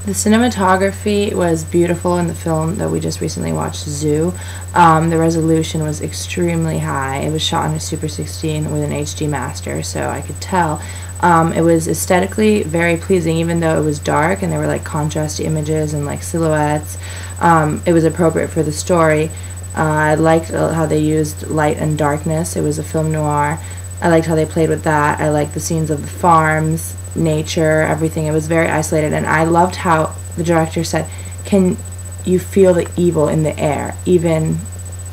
The cinematography was beautiful in the film that we just recently watched, Zoo. The resolution was extremely high. It was shot on a Super 16 with an HD master, so I could tell. It was aesthetically very pleasing, even though it was dark and there were like contrasty images and like silhouettes. It was appropriate for the story. I liked how they used light and darkness. It was a film noir. I liked how they played with that. I liked the scenes of the farms, nature, everything. It was very isolated, and I loved how the director said, can you feel the evil in the air, even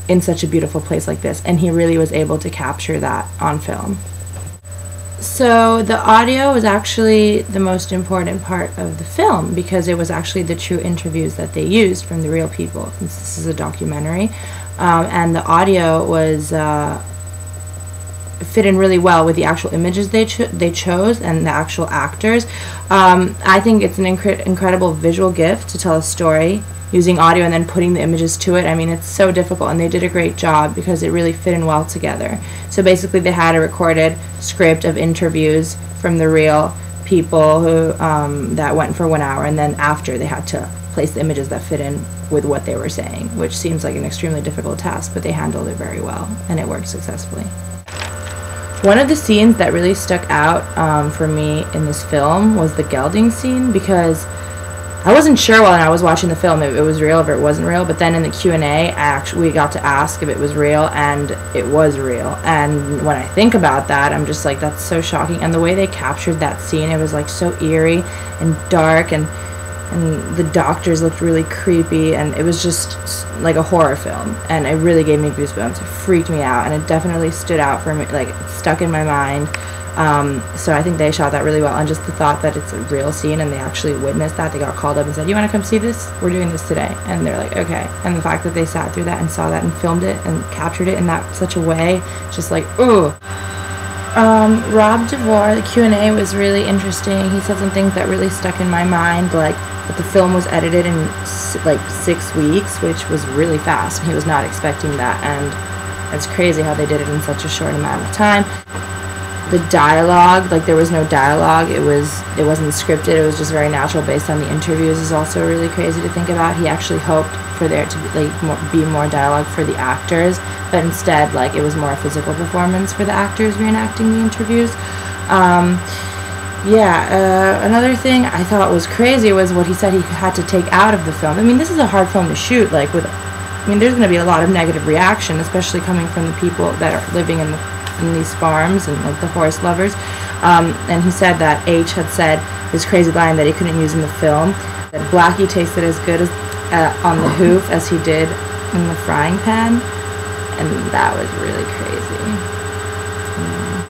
in such a beautiful place like this? And he really was able to capture that on film. So the audio was actually the most important part of the film, because it was actually the true interviews that they used from the real people, since this is a documentary. And the audio was fit in really well with the actual images they chose and the actual actors. I think it's an incredible visual gift to tell a story using audio and then putting the images to it. I mean, it's so difficult, and they did a great job because it really fit in well together. So basically they had a recorded script of interviews from the real people who that went for 1 hour, and then after they had to place the images that fit in with what they were saying, which seems like an extremely difficult task, but they handled it very well and it worked successfully. One of the scenes that really stuck out for me in this film was the gelding scene, because I wasn't sure while I was watching the film if it was real or if it wasn't real, but then in the Q&A we got to ask if it was real, and it was real. And when I think about that, I'm just like, that's so shocking. And the way they captured that scene, it was like so eerie and dark, and the doctors looked really creepy, and it was just like a horror film, and it really gave me goosebumps. It freaked me out, and it definitely stood out for me, like it stuck in my mind. So I think they shot that really well, and just the thought that it's a real scene and they actually witnessed that. They got called up and said, you want to come see this? We're doing this today. And they're like, okay. And the fact that they sat through that and saw that and filmed it and captured it in that such a way, just like, ooh. Rob DeVore, the Q&A was really interesting. He said some things that really stuck in my mind, like that the film was edited in like 6 weeks, which was really fast. He was not expecting that, and it's crazy how they did it in such a short amount of time. The dialogue, like there was no dialogue, it wasn't scripted, it was just very natural based on the interviews, is also really crazy to think about. He actually hoped for there to be more dialogue for the actors, but instead like it was more a physical performance for the actors reenacting the interviews. Another thing I thought was crazy was what he said he had to take out of the film. I mean, this is a hard film to shoot, there's going to be a lot of negative reaction, especially coming from the people that are living in these farms and like the horse lovers. And he said that H had said this crazy line that he couldn't use in the film, that Blackie tasted as good as on the hoof as he did in the frying pan, and that was really crazy.